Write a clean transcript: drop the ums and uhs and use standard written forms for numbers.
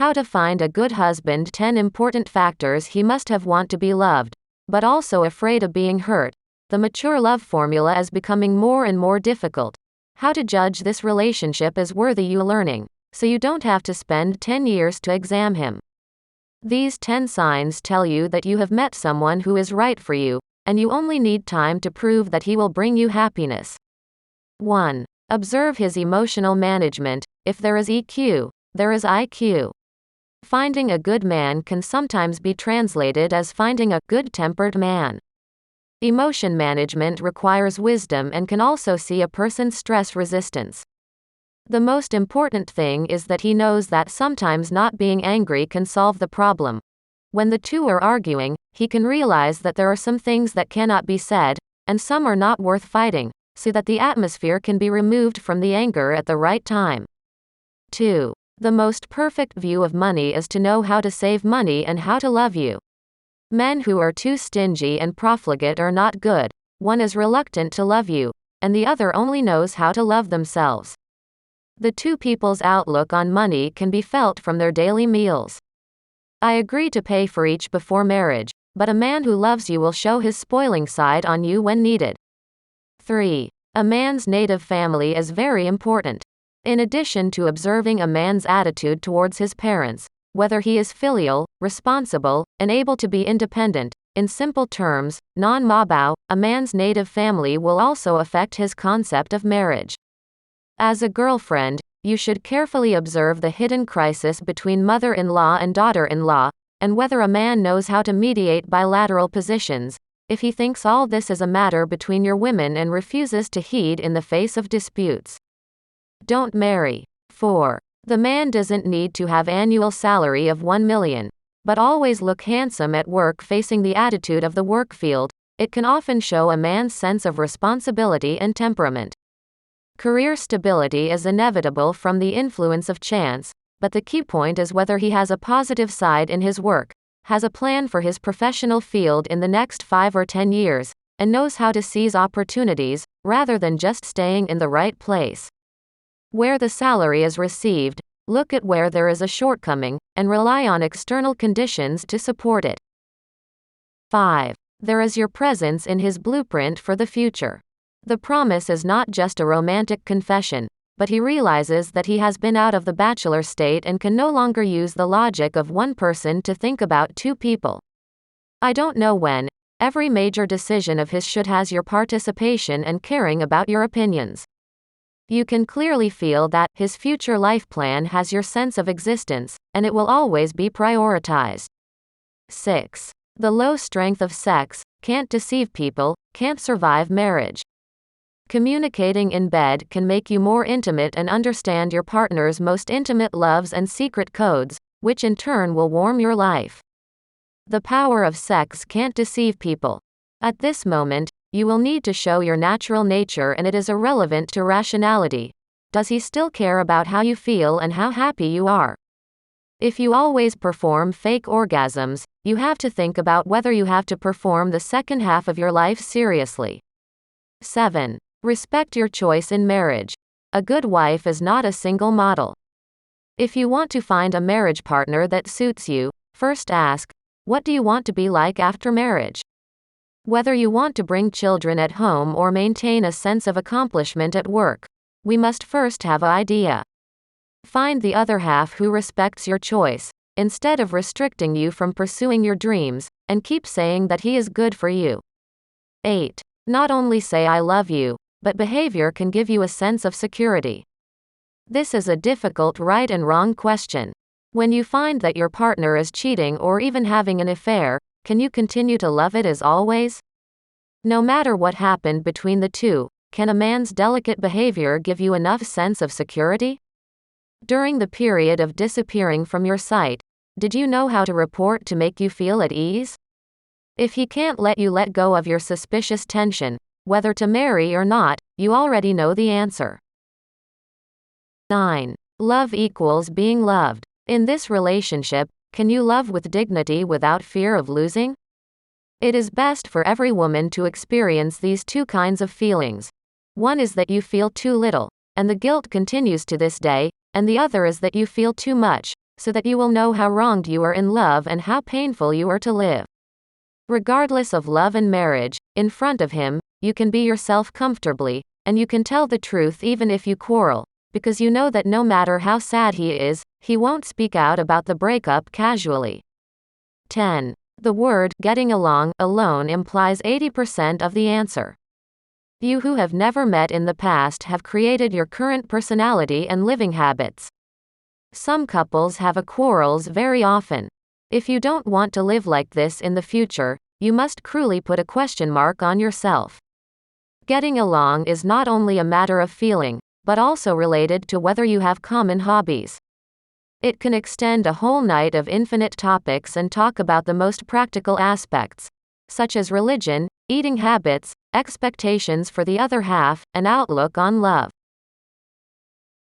How to find a good husband. 10 important factors he must have: want to be loved, but also afraid of being hurt. The mature love formula is becoming more and more difficult. How to judge this relationship as worthy you learning, so you don't have to spend 10 years to examine him. These 10 signs tell you that you have met someone who is right for you, and you only need time to prove that he will bring you happiness. 1. Observe his emotional management. If there is EQ, there is IQ. Finding a good man can sometimes be translated as finding a good-tempered man. Emotion management requires wisdom and can also see a person's stress resistance. The most important thing is that he knows that sometimes not being angry can solve the problem. When the two are arguing, he can realize that there are some things that cannot be said, and some are not worth fighting, so that the atmosphere can be removed from the anger at the right time. 2. The most perfect view of money is to know how to save money and how to love you. Men who are too stingy and profligate are not good. One is reluctant to love you, and the other only knows how to love themselves. The two people's outlook on money can be felt from their daily meals. I agree to pay for each before marriage, but a man who loves you will show his spoiling side on you when needed. 3. A man's native family is very important. In addition to observing a man's attitude towards his parents, whether he is filial, responsible, and able to be independent, in simple terms, non-mabao, a man's native family will also affect his concept of marriage. As a girlfriend, you should carefully observe the hidden crisis between mother-in-law and daughter-in-law, and whether a man knows how to mediate bilateral positions. If he thinks all this is a matter between your women and refuses to heed in the face of disputes, don't marry. 4. The man doesn't need to have annual salary of 1 million, but always look handsome at work. Facing the attitude of the work field, it can often show a man's sense of responsibility and temperament. Career stability is inevitable from the influence of chance, but the key point is whether he has a positive side in his work, has a plan for his professional field in the next 5 or 10 years, and knows how to seize opportunities, rather than just staying in the right place. Where the salary is received, look at where there is a shortcoming, and rely on external conditions to support it. 5. There is your presence in his blueprint for the future. The promise is not just a romantic confession, but he realizes that he has been out of the bachelor state and can no longer use the logic of one person to think about two people. I don't know when. Every major decision of his should has your participation and caring about your opinions. You can clearly feel that his future life plan has your sense of existence, and it will always be prioritized. 6. The low strength of sex can't deceive people, can't survive marriage. Communicating in bed can make you more intimate and understand your partner's most intimate loves and secret codes, which in turn will warm your life. The power of sex can't deceive people. At this moment, you will need to show your natural nature, and it is irrelevant to rationality. Does he still care about how you feel and how happy you are? If you always perform fake orgasms, you have to think about whether you have to perform the second half of your life seriously. 7. Respect your choice in marriage. A good wife is not a single model. If you want to find a marriage partner that suits you, first ask, what do you want to be like after marriage? Whether you want to bring children at home or maintain a sense of accomplishment at work, we must first have an idea. Find the other half who respects your choice, instead of restricting you from pursuing your dreams, and keep saying that he is good for you. 8. Not only say I love you, but behavior can give you a sense of security. This is a difficult right and wrong question. When you find that your partner is cheating or even having an affair, can you continue to love it as always? No matter what happened between the two, can a man's delicate behavior give you enough sense of security? During the period of disappearing from your sight, did you know how to report to make you feel at ease? If he can't let you let go of your suspicious tension, whether to marry or not, you already know the answer. 9. Love equals being loved. In this relationship, can you love with dignity without fear of losing? It is best for every woman to experience these two kinds of feelings. One is that you feel too little, and the guilt continues to this day, and the other is that you feel too much, so that you will know how wronged you are in love and how painful you are to live. Regardless of love and marriage, in front of him, you can be yourself comfortably, and you can tell the truth even if you quarrel, because you know that no matter how sad he is, he won't speak out about the breakup casually. 10. The word getting along alone implies 80% of the answer. You who have never met in the past have created your current personality and living habits. Some couples have quarrels very often. If you don't want to live like this in the future, you must cruelly put a question mark on yourself. Getting along is not only a matter of feeling, but also related to whether you have common hobbies. It can extend a whole night of infinite topics and talk about the most practical aspects, such as religion, eating habits, expectations for the other half, and outlook on love.